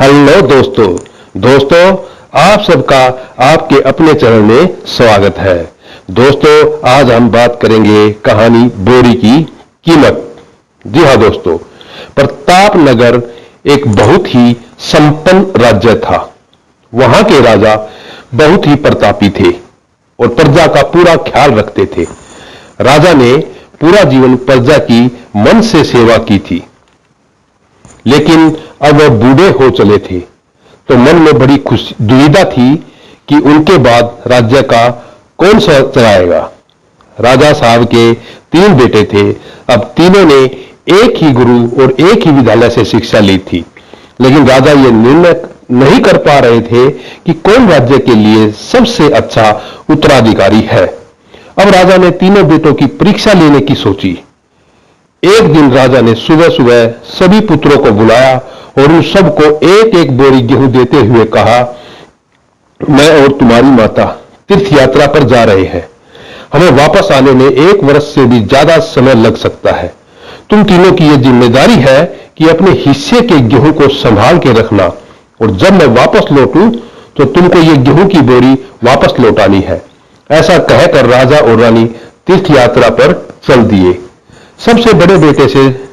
Hello दोस्तों आप सबका आपके अपने चैनल में स्वागत है। दोस्तों आज हम बात करेंगे कहानी बोरी की कीमत। जी हाँ दोस्तों, प्रतापनगर एक बहुत ही संपन्न राज्य था। वहां के राजा बहुत ही प्रतापी थे और प्रजा का पूरा ख्याल रखते थे। राजा ने पूरा जीवन प्रजा की मन से सेवा की थी, लेकिन अब वह बूढ़े हो चले थे, तो मन में बड़ी दुविधा थी कि उनके बाद राज्य का कौन सा चलाएगा। राजा साहब के 3 बेटे थे। अब तीनों ने एक ही गुरु और एक ही विद्यालय से शिक्षा ली थी, लेकिन राजा ये निर्णय नहीं कर पा रहे थे कि कौन राज्य के लिए सबसे अच्छा उत्तराधिकारी है। अब राजा ने तीनों बेटों की परीक्षा लेने की सोची। एक दिन राजा ने सुबह सुबह सभी पुत्रों को बुलाया और उन सबको एक एक बोरी गेहूं देते हुए कहा, मैं और तुम्हारी माता तीर्थ यात्रा पर जा रहे हैं। हमें वापस आने में 1 वर्ष से भी ज्यादा समय लग सकता है। तुम तीनों की यह जिम्मेदारी है कि अपने हिस्से के गेहूं को संभाल के रखना, और जब मैं वापस लौटूं तो तुमको ये गेहूं की बोरी वापस लौटानी है। ऐसा कहकर राजा और रानी तीर्थ यात्रा पर चल दिए। सबसे बड़े बेटे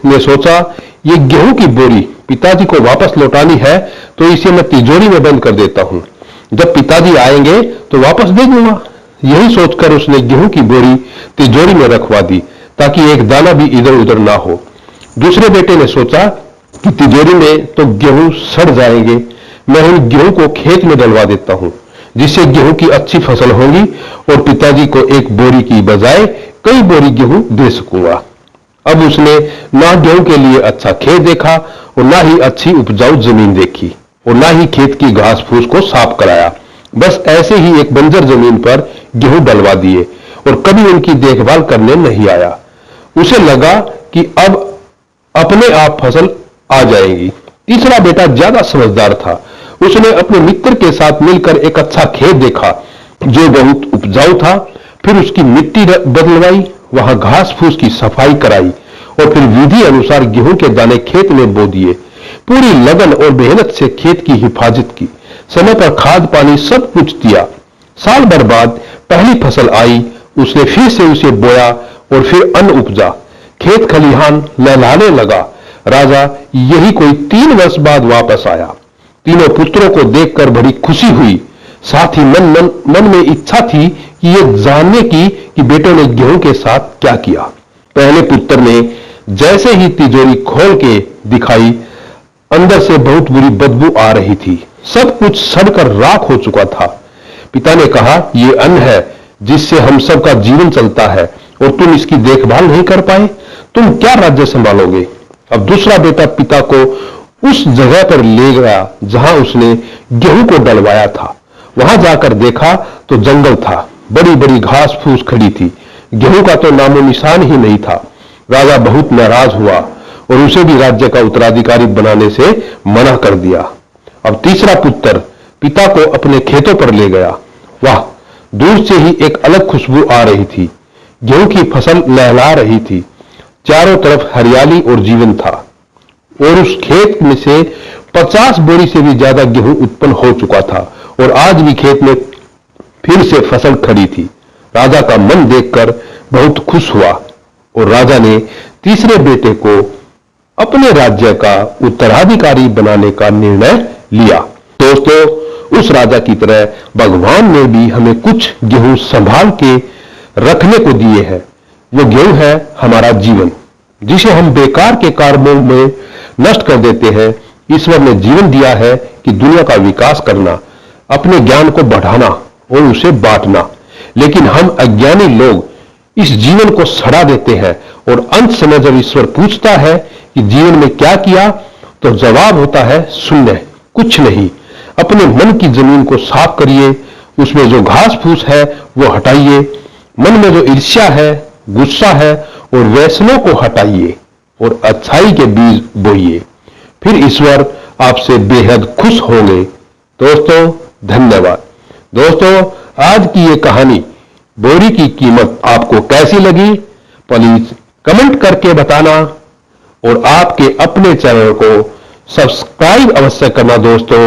ने सोचा, ये गेहूं की बोरी पिताजी को वापस लौटानी है, तो इसे मैं तिजोरी में बंद कर देता हूं। जब पिताजी आएंगे तो वापस दे दूंगा। यही सोचकर उसने गेहूं की बोरी तिजोरी में रखवा दी, ताकि एक दाना भी इधर उधर ना हो। दूसरे बेटे ने सोचा कि तिजोरी में तो गेहूं सड़ जाएंगे, मैं उन गेहूं को खेत में डलवा देता हूं, जिससे गेहूं की अच्छी फसल होगी और पिताजी को एक बोरी की बजाय कई बोरी गेहूं दे सकूंगा। अब उसने ना गेहूं के लिए अच्छा खेत देखा और ना ही अच्छी उपजाऊ जमीन देखी और ना ही खेत की घास फूस को साफ कराया। बस ऐसे ही एक बंजर जमीन पर गेहूं डलवा दिए और कभी उनकी देखभाल करने नहीं आया। उसे लगा कि अब अपने आप फसल आ जाएगी। तीसरा बेटा ज्यादा समझदार था। उसने अपने मित्र के साथ मिलकर एक अच्छा खेत देखा जो बहुत उपजाऊ था। फिर उसकी मिट्टी बदलवाई, वहां घास फूस की सफाई कराई और फिर विधि अनुसार गेहूं के दाने खेत में बो दिए। पूरी लगन और मेहनत से खेत की हिफाजत की, समय पर खाद पानी सब कुछ दिया। साल भर बाद पहली फसल आई। उसने फिर से उसे बोया और फिर अन्न उपजा। खेत खलिहान लहलहाने लगा। राजा यही कोई 3 वर्ष बाद वापस आया। तीनों पुत्रों को देखकर बड़ी खुशी हुई। साथ ही मन में इच्छा थी कि ये जानने की कि बेटों ने गेहूं के साथ क्या किया। पहले पुत्र ने जैसे ही तिजोरी खोल के दिखाई, अंदर से बहुत बुरी बदबू आ रही थी। सब कुछ सड़कर राख हो चुका था। पिता ने कहा, ये अन्न है जिससे हम सबका जीवन चलता है और तुम इसकी देखभाल नहीं कर पाए, तुम क्या राज्य संभालोगे। अब दूसरा बेटा पिता को उस जगह पर ले गया जहां उसने गेहूं को डलवाया था। वहां जाकर देखा तो जंगल था, बड़ी बड़ी घास फूस खड़ी थी, गेहूं का तो नामो निशान ही नहीं था। राजा बहुत नाराज हुआ और उसे भी राज्य का उत्तराधिकारी बनाने से मना कर दिया। अब तीसरा पुत्र पिता को अपने खेतों पर ले गया। वाह, दूर से ही एक अलग खुशबू आ रही थी। गेहूं की फसल लहला रही थी, चारों तरफ हरियाली और जीवन था और उस खेत में से 50 बोरी से भी ज्यादा गेहूं उत्पन्न हो चुका था और आज भी खेत में फिर से फसल खड़ी थी। राजा का मन देखकर बहुत खुश हुआ और राजा ने तीसरे बेटे को अपने राज्य का उत्तराधिकारी बनाने का निर्णय लिया। दोस्तों, उस राजा की तरह भगवान ने भी हमें कुछ गेहूं संभाल के रखने को दिए हैं। वो गेहूं है हमारा जीवन, जिसे हम बेकार के कार्यों में नष्ट कर देते हैं। ईश्वर ने जीवन दिया है कि दुनिया का विकास करना, अपने ज्ञान को बढ़ाना और उसे बांटना, लेकिन हम अज्ञानी लोग इस जीवन को सड़ा देते हैं और अंत समय जब ईश्वर पूछता है कि जीवन में क्या किया, तो जवाब होता है शून्य, कुछ नहीं। अपने मन की जमीन को साफ करिए, उसमें जो घास फूस है वो हटाइए, मन में जो ईर्ष्या है, गुस्सा है और व्यसनों को हटाइए और अच्छाई के बीज बोइए। फिर ईश्वर आपसे बेहद खुश होंगे। दोस्तों, धन्यवाद। दोस्तों, आज की ये कहानी बोरी की कीमत आपको कैसी लगी, प्लीज कमेंट करके बताना और आपके अपने चैनल को सब्सक्राइब अवश्य करना दोस्तों।